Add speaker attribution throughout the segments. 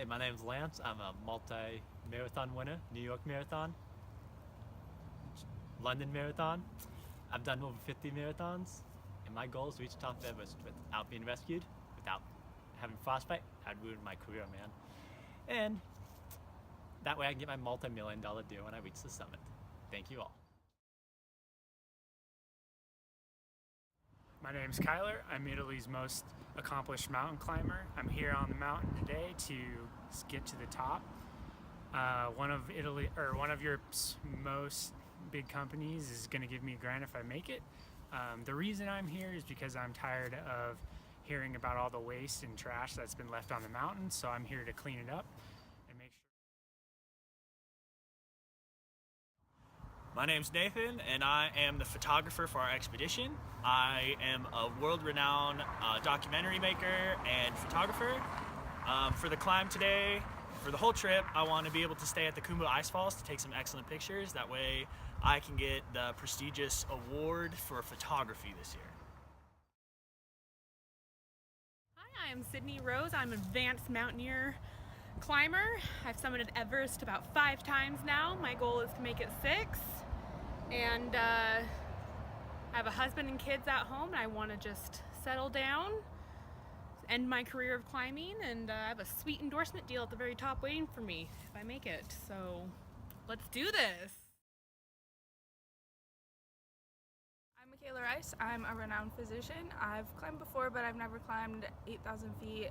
Speaker 1: Hey, my name's Lance. I'm a multi-marathon winner, New York Marathon, London Marathon. I've done over 50 marathons, and my goal is to reach top of Everest without being rescued, without having frostbite. I'd ruin my career, man. And that way I can get my multi-million-dollar deal when I reach the summit. Thank you all.
Speaker 2: My name's Kyler. I'm Italy's most accomplished mountain climber. I'm here on the mountain today to get to the top. One of Europe's most big companies is going to give me a grant if I make it. The reason I'm here is because I'm tired of hearing about all the waste and trash that's been left on the mountain, so I'm here to clean it up and make sure.
Speaker 3: My name's Nathan, and I am the photographer for our expedition. I am a world-renowned documentary maker and photographer. For the climb today, for the whole trip, I want to be able to stay at the Kumbu Ice Falls to take some excellent pictures. That way I can get the prestigious award for photography this year.
Speaker 4: Hi, I'm Sydney Rose. I'm an advanced mountaineer climber. I've summited Everest about 5 times now. My goal is to make it 6. And I have a husband and kids at home, and I want to just settle down, end my career of climbing, and I have a sweet endorsement deal at the very top waiting for me if I make it. So let's do this.
Speaker 5: I'm Michaela Rice. I'm a renowned physician. I've climbed before, but I've never climbed 8,000 feet,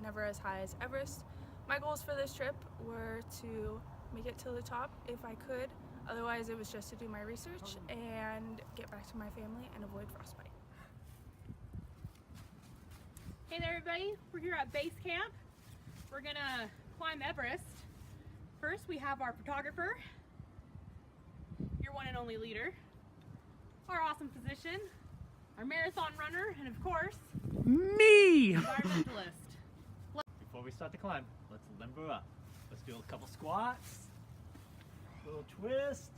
Speaker 5: never as high as Everest. My goals for this trip were to make it to the top if I could. Otherwise, it was just to do my research and get back to my family and avoid frostbite.
Speaker 4: Hey there, everybody. We're here at base camp. We're gonna climb Everest. First, we have our photographer, your one and only leader, our awesome physician, our marathon runner, and of course,
Speaker 1: Me!
Speaker 4: environmentalist.
Speaker 1: Before we start the climb, let's limber up. Let's do a couple squats, a little twist,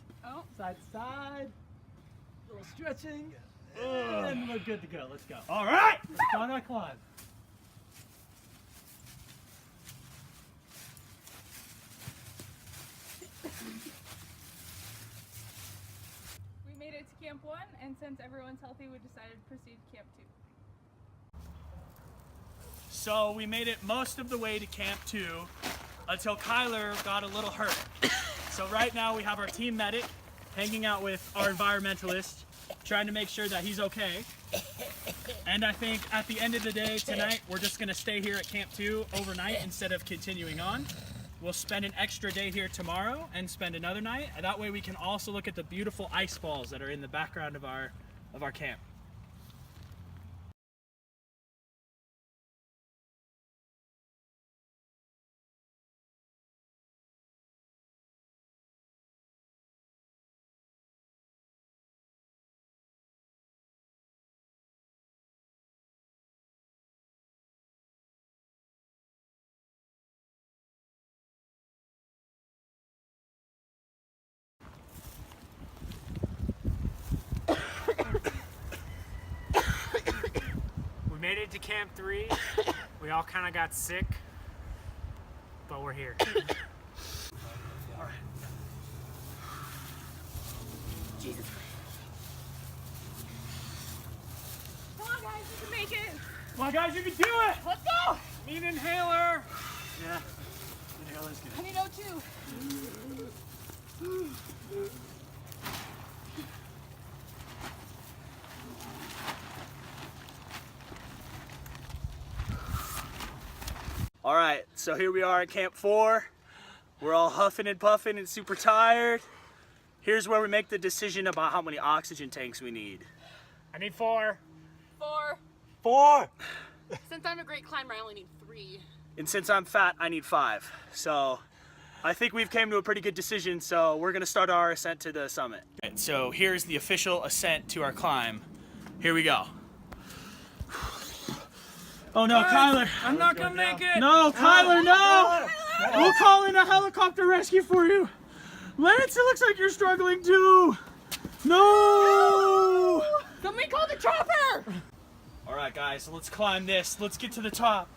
Speaker 1: side to side, a little stretching, and we're good to go. Let's go. All right, let's start our climb.
Speaker 5: We made it to Camp 1, and since everyone's healthy, we decided to proceed to Camp 2.
Speaker 3: So we made it most of the way to Camp 2 until Kyler got a little hurt. So right now we have our team medic hanging out with our environmentalist, trying to make sure that he's okay. And I think at the end of the day tonight, we're just gonna stay here at Camp 2 overnight instead of continuing on. We'll spend an extra day here tomorrow and spend another night. And that way we can also look at the beautiful ice falls that are in the background of our camp.
Speaker 2: We made it to Camp 3. We all kind of got sick, but we're here.
Speaker 3: All right.
Speaker 4: Jesus. Come on, guys, you can make it.
Speaker 3: Come on guys, you can do it!
Speaker 4: Let's go.
Speaker 2: Need an inhaler.
Speaker 3: Yeah, inhaler's good.
Speaker 4: I need O2.
Speaker 3: All right, so here we are at Camp 4. We're all huffing and puffing and super tired. Here's where we make the decision about how many oxygen tanks we need.
Speaker 2: I need 4.
Speaker 5: 4.
Speaker 3: 4!
Speaker 4: Since I'm a great climber, I only need 3.
Speaker 3: And since I'm fat, I need 5. So I think we've came to a pretty good decision, so we're gonna start our ascent to the summit. So here's the official ascent to our climb. Here we go. Oh no, Kyler!
Speaker 2: I'm not gonna make it.
Speaker 3: No, Kyler, no! We'll call in a helicopter rescue for you. Lance, it looks like you're struggling too. No!
Speaker 4: Somebody call the chopper!
Speaker 3: All right, guys, so let's climb this. Let's get to the top.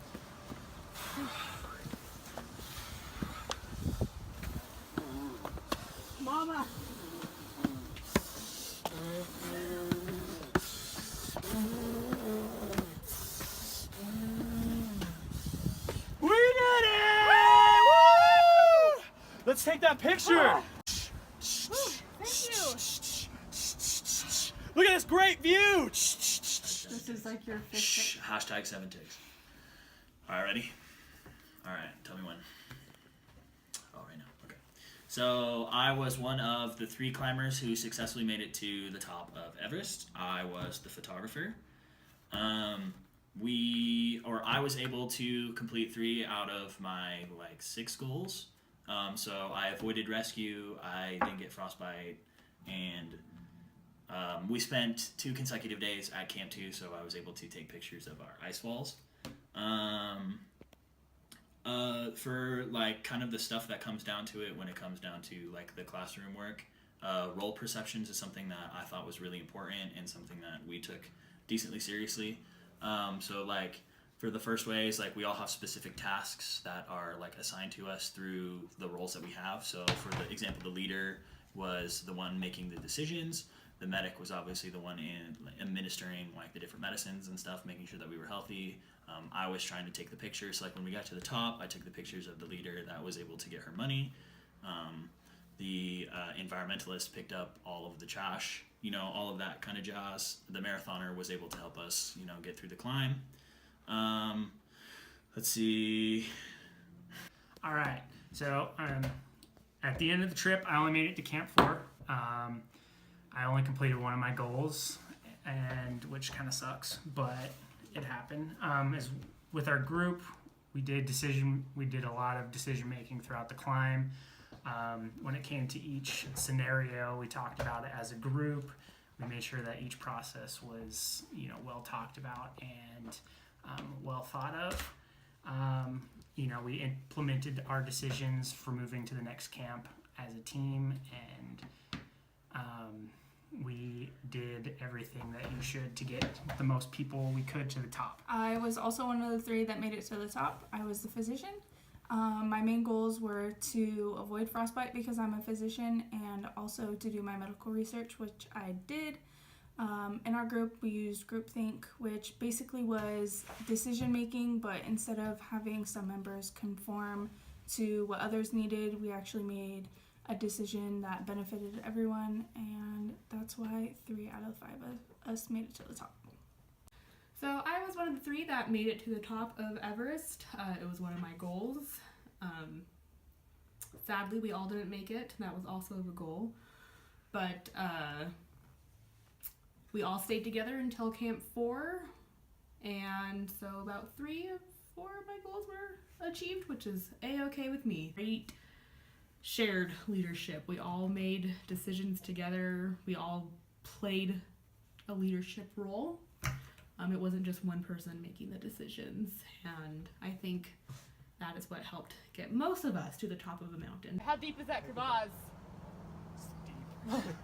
Speaker 3: on. We did it! Woo! Let's take that picture.
Speaker 5: Thank you.
Speaker 3: Look at this great view.
Speaker 5: This is like your fifth.
Speaker 6: Hashtag 7 takes. All right, ready? All right, tell me when. Oh, right now. Okay. So I was one of the 3 climbers who successfully made it to the top of Everest. I was the photographer. I was able to complete 3 out of my 6 goals. So I avoided rescue. I didn't get frostbite, and we spent 2 consecutive days at Camp 2, so I was able to take pictures of our ice falls. For kind of the stuff that comes down to it when it comes down to the classroom work, role perceptions is something that I thought was really important and something that we took decently seriously. For the first ways, we all have specific tasks that are assigned to us through the roles that we have. So for the example, the leader was the one making the decisions. The medic was obviously the one administering the different medicines and stuff, making sure that we were healthy. I was trying to take the pictures. When we got to the top, I took the pictures of the leader that was able to get her money. The environmentalist picked up all of the trash, all of that kind of jazz. The marathoner was able to help us, get through the climb. Let's see.
Speaker 2: All right. So at the end of the trip, I only made it to Camp 4. I only completed one of my goals, and which kind of sucks, but it happened. As with our group, we did a lot of decision making throughout the climb. When it came to each scenario, we talked about it as a group. We made sure that each process was, well talked about and well thought of. We implemented our decisions for moving to the next camp as a team, and we did everything that you should to get the most people we could to the top.
Speaker 5: I was also one of the 3 that made it to the top. I was the physician. My main goals were to avoid frostbite because I'm a physician, and also to do my medical research, which I did. In our group, we used groupthink, which basically was decision making, but instead of having some members conform to what others needed, we actually made a decision that benefited everyone, and that's why 3 out of 5 of us made it to the top.
Speaker 4: So I was one of the 3 that made it to the top of Everest. It was one of my goals. Sadly, we all didn't make it. That was also the goal. But we all stayed together until Camp 4. And so about 3 of 4 of my goals were achieved, which is A-okay with me. Great shared leadership. We all made decisions together. We all played a leadership role. It wasn't just one person making the decisions, and I think that is what helped get most of us to the top of the mountain.
Speaker 7: How deep is that crevasse?
Speaker 3: Deep.